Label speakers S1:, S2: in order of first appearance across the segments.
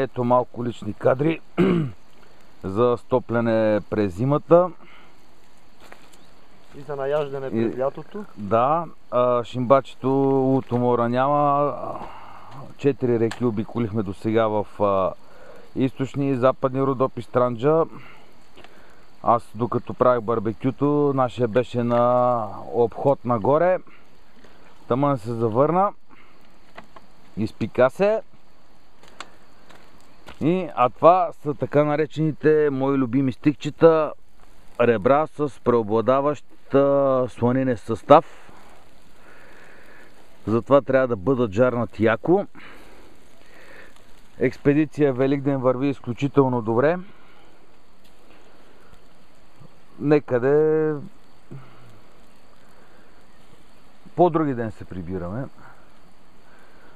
S1: ето малко лични кадри за стопляне през зимата.
S2: И за наяждане през лятото.
S1: Да, Шимбачето Лутомора няма. 4 реки обиколихме до сега в източни и западни Родопи, Странджа. Аз докато правих барбекюто, нашия беше на обход нагоре. Тъмън се завърна. Изпика се. А това са така наречените мои любими стикчета, ребра с преобладаващ сланинен състав. Затова трябва да бъдат жарнати яко. Експедиция Великден върви изключително добре. Некъде по-други ден се прибираме.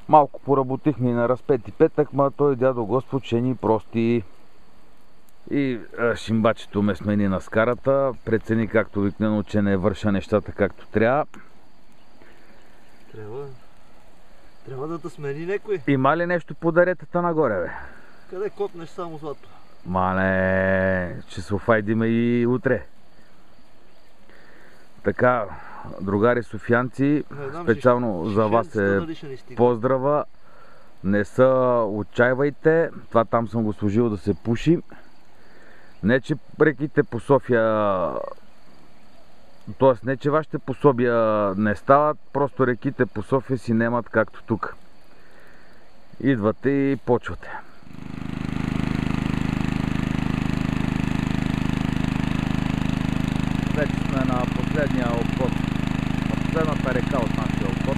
S1: Малко поработихме и на разпети петък, ма той дядо Господ ще ни прости. И Шимбачето ме смени на скарата. Прецени както обикновено, че не върша нещата както трябва.
S2: Трябва да те смени някой.
S1: Има ли нещо по даретата нагоре, бе?
S2: Къде копнеш само злато?
S1: Мале, ще се офайдиме и утре. Така, другари софиянци, специално за вас е поздрава. Не се отчаивайте, това там съм го сложил да се пуши. Не, че реките по София, т.е. не, че вашите пособия не стават, просто реките по София си немат както тук. Идвате и почвате. Вече сме на последния обход, на последната река от нашия обход.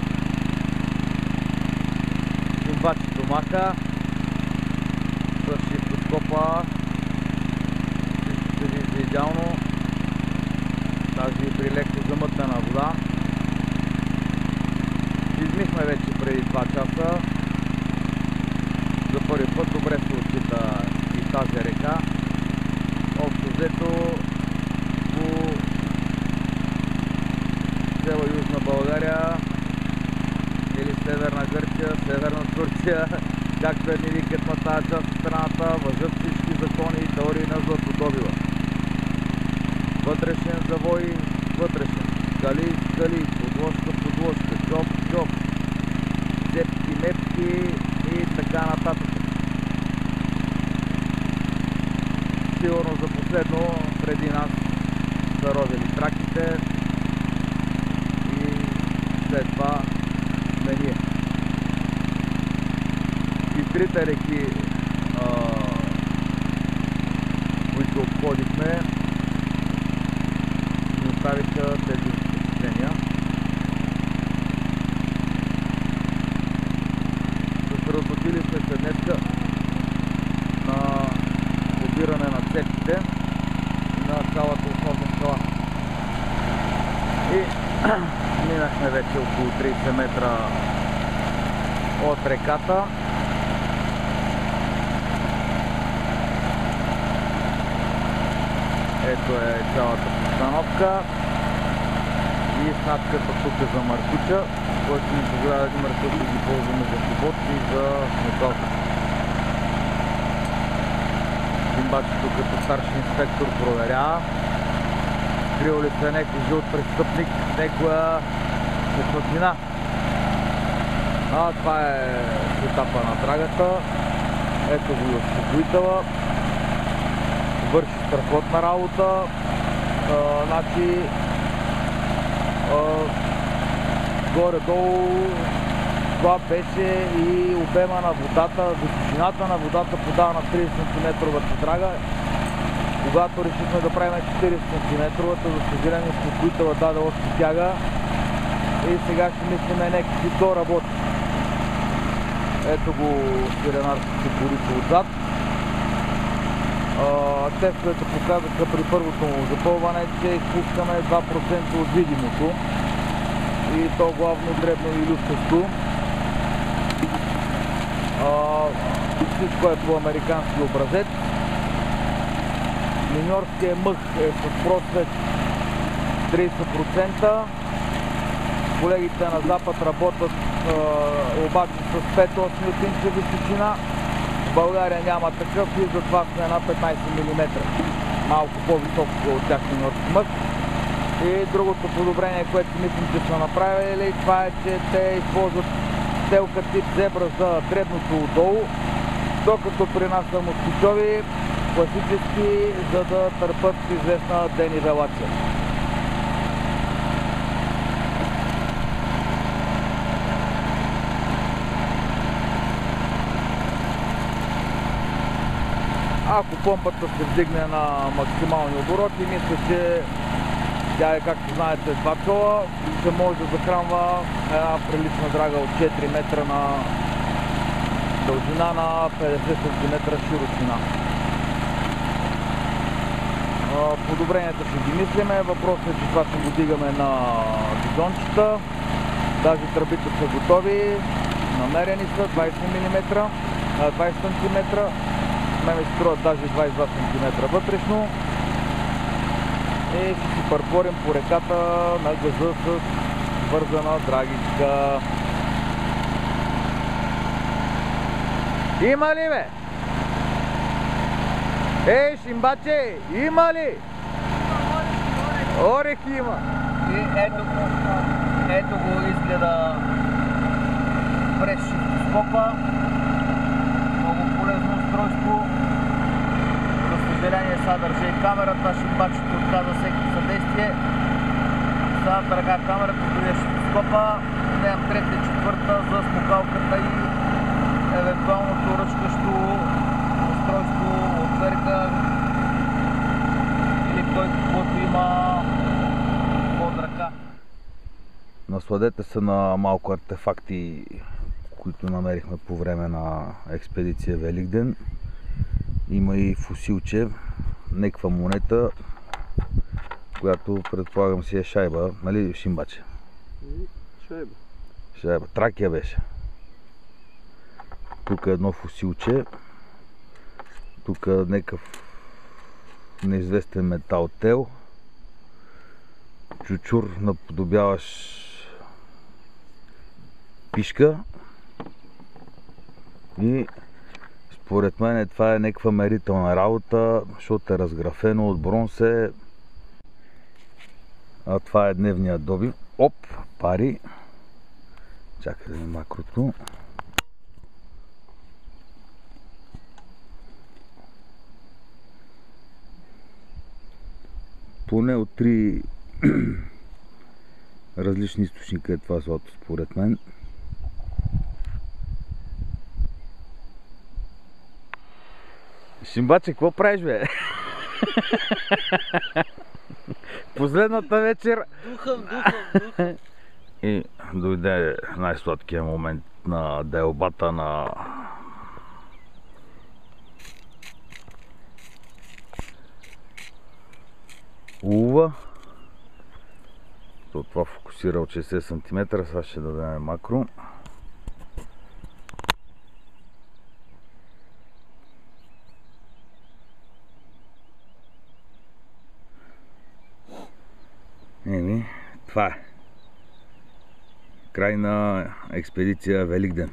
S1: Шимбачето маха с шифтоскопа. Всичко се вижда идеално, даже и при леко замътнена вода. Измихме вече преди 2 часа. За първи път добре се отчита и тази река. Общо взето по цяла Южна България или Северна Гърция, Северна Турция, както едни викат на тази част от страната, важат всички закони и теории на златодобива. Вътрешен завой, вътрешен, скали, подложка, джоб, цепки, мепки и така нататък. Сигурно за последно преди нас са родили траките и след това сме ние. И трите реки, които обходихме, ни оставиха тези впечатления. Съсредоточили сме се днеска на побиране на цепите и на цялата основна скала. И минахме вече около 30 метра от реката. Ето е цялата постановка и снатката тук е за маркуча, който ни позволява да маркуча да ги ползваме за хлебот и за смекалка. Шимбачето като старши инспектор проверява крил ли се някой жълт престъпник, някоя пукнатина. Това е етапа на драгата. Ето го и успокоителя. Върши страхотна работа. Значи горе-долу това беше и обема на водата, височината на водата подава на 30 см драга. Когато решихме да правим 40 см, за съжаление успокоителя даде още тяга и сега ще мислим някакви доработи. Ето го сиренарските колите отзад. Тестовете показаха при първото му запълване, че изпускаме 2% от видимото и то главно дребно и люскаsto. Всичко е по американски образец. Миньорския мъх е с просвет 30%. Колегите на запад работят обаче с 5-8 инча височина, България няма такъв и затова сме на 15 мм. Малко по-високо от тях миньорски мъст. И другото подобрение, което си мислим, че са направили, това е, че те използват телка тип зебра за дребното отдолу, докато при нас са москвичови класически, за да търпат известна денивелация. Ако помпата се вдигне на максимални обороти, мисля, че тя е, както знаете, 2 кола и се може да захранва една прилична драга от 4 метра на дължина на 50 см широчина. Подобренията ще ги мислиме. Въпросът е, че това ще го дигаме на бидончета. Даже тръбите са готови. Намерени са 20 мм, 20 см. Ме се строят даже 22 см вътрешно. И ще си паркорим по реката на газа с вързана драгичка. Има ли, бе? Ей, Шимбаче, има ли? Орехи има. И ето го изгледа през шифтоскопа. Много полезно устройство. За съжаление сега държа и камерата, Шимбачето отказа всеки съдействие. Сега дърга камерата, дойде шифтоскопа. Нямам трета и четвърта за смукалката и евентуалното ръчкащо устройство, отверка или кой каквото има под ръка. Насладете се на малко артефакти, които намерихме по време на експедиция Великден. Има и фусилче, неква монета, която предполагам си е шайба, нали, Шимбаче?
S2: Шайба.
S1: Шайба, Тракия беше. Тук е едно фусилче. Тук е някакъв неизвестен метал тел. Чучур наподобяваш пишка. И според мен това е някаква мерителна работа, защото е разграфено от бронзе. А това е дневният добив. Оп, пари. Чакай да е макрото. Поне от 3 различни източника е това злато, според мен. Шимбаче, какво правиш, бе? Последната вечер...
S2: Духам.
S1: И дойде най-сладкия момент на делбата на... улова. Това фокусира от 60 см, сега ще дадем макро. Това е. Край на експедиция Великден.